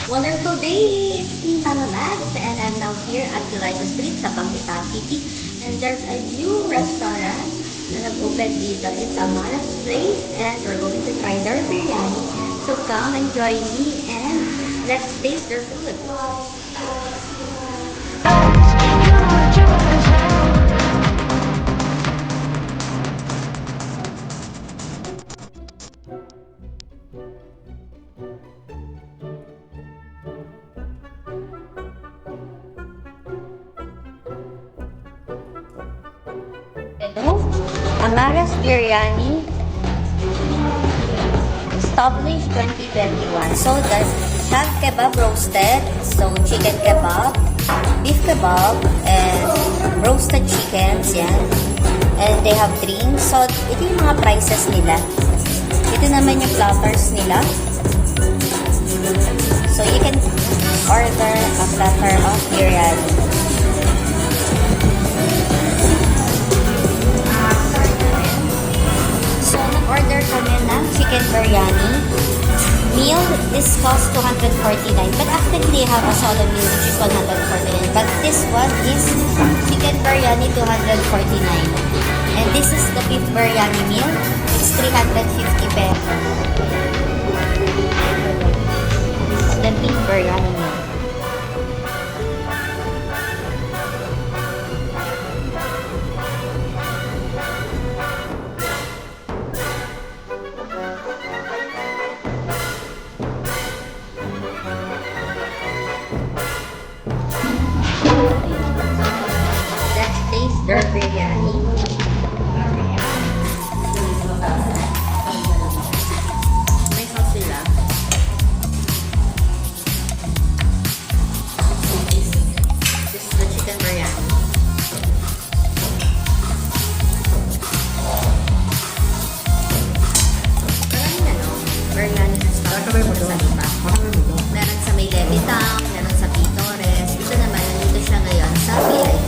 Wonderful day! It's me, Mama Max, and I'm now here at Liza Street sa Pampita City. And there's a new restaurant na nag-open dito. It's Amara's Place, and we're going to try their biryani. So come and join me, and let's taste their food. Hello, Amara's Biryani, established 2021. So that have kebab roasted, so chicken kebab, beef kebab, and roasted chickens, yan. And they have drinks. So ito yung mga prices nila. Ito naman yung platters nila. So you can order a platter of biryani. Order kami ng chicken biryani. Meal, this costs 249. But actually, they have a solo meal which is 149. But this one is chicken biryani 249. And this is the beef biryani meal. It's 350 pesos. This is the beef biryani meal. Their biryani. May sauce sila. This is the chicken biryani. Maraming biryani sa iba. Meron sa may Levittown, meron sa Pitores. Ito naman, nandito siya ngayon sa VIP.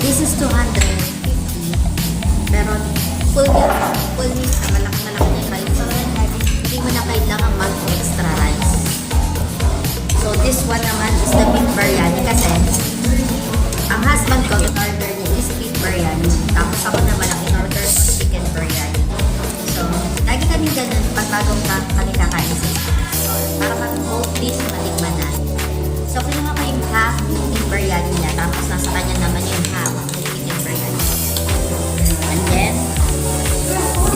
This is 250. Pero full meal sa malaki-malaki na kayo. So, hindi mo na kailangan mag-extra rice. So, this one naman is the beef biryani kasi ang husband ko, in-order niya is beef biryani. Tapos ako naman ang in-order ko chicken biryani. So, lagi kami ganun pag bagong kami kakain sa para kami both dish matikman na. So, kinuha ko yung half yung beef biryani niya. Tapos nasa kanya naman yung half yung chicken biryani. And then,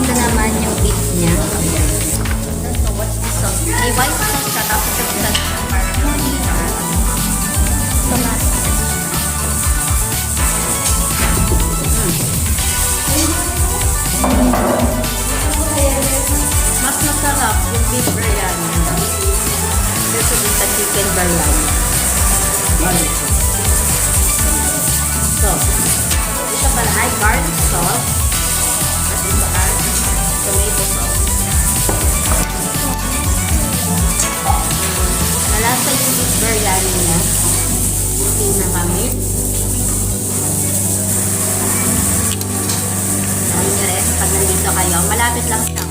ito naman yung beef niya. So, what's this sauce? May white sauce ka. Tapos ito sa parang tomato. Mas masarap yung beef biryani. Kasi sa chicken biryani. So, ito pala ay garlic sauce. At ito ay tomato sauce. Malasa yung beef biryani niya. Tingnan na kami. Sabi niya rin, pag nandito kayo, malapit lang siya.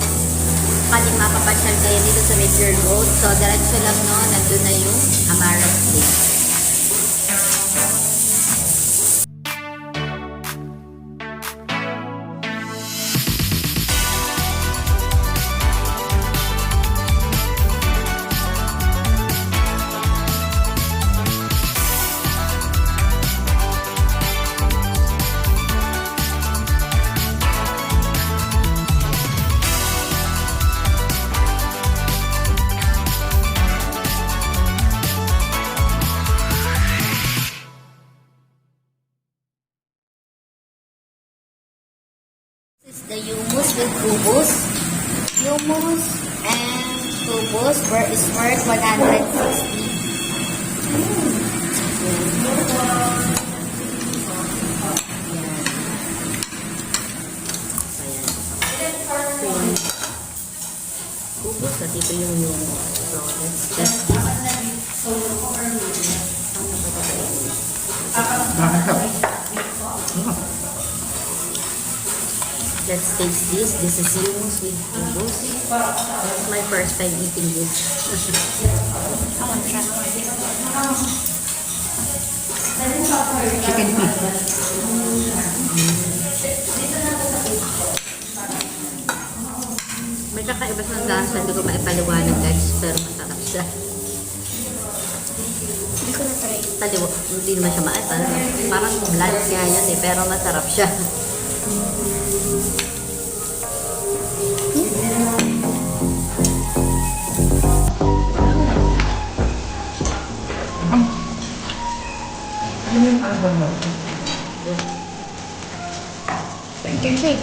sakaling mapapasyal kayo dito sa Major Road. So, diretso lang no, nandun na yung Amaras Place. This is the hummus with kubos. Hummus and kubos is worth 160. Kubos at ito yung hummus. So, let's test this. Let's taste this. This is hummus with kubos. This is my first time eating this. Chicken feet. May kakaiba sa lasa. Hindi ko maipaliwanag guys. Pero masarap siya. Hindi ko na-try. Hindi naman siya maipal. Parang bland nga yan eh. Pero masarap siya. Ano yung album mo? Chicken feet.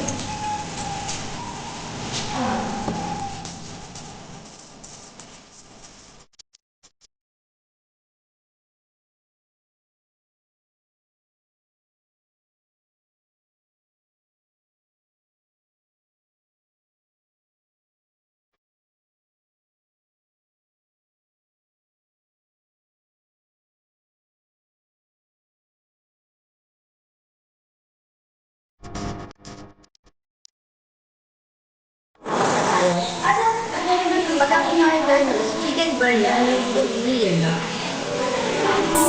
Pag ang in-order nyo, chicken biryani, green.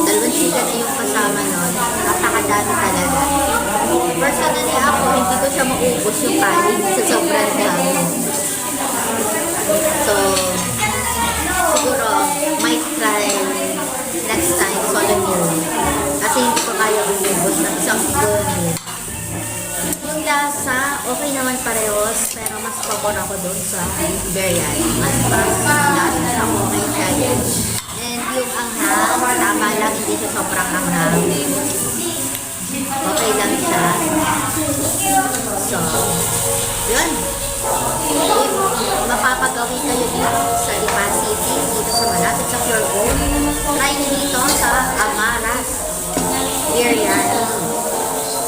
Dalawang chicken na yung kasama nun. Napakadami talaga. Personally ako, hindi ko siya maubos yung kanin sa sobrang dami. So, siguro, might try next time solo meal. Kasi hindi ko kaya umubos ng isang full meal. Yung lasa, okay naman parehos, pero mas pabor ako doon sa biryani. Mas lasa ako kay Kayan. And yung anghang, tama lang, hindi siya sobrang anghang. Okay lang siya. So, yun. If mapapagawi kayo dito sa Lipa City, dito sa malapit sa Pure Gold, try nyo dito sa Amaras Biryani.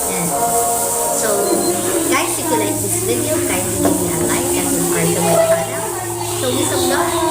Yan. So, guys, if you like this video, kindly give me a like and subscribe to my channel. So, we love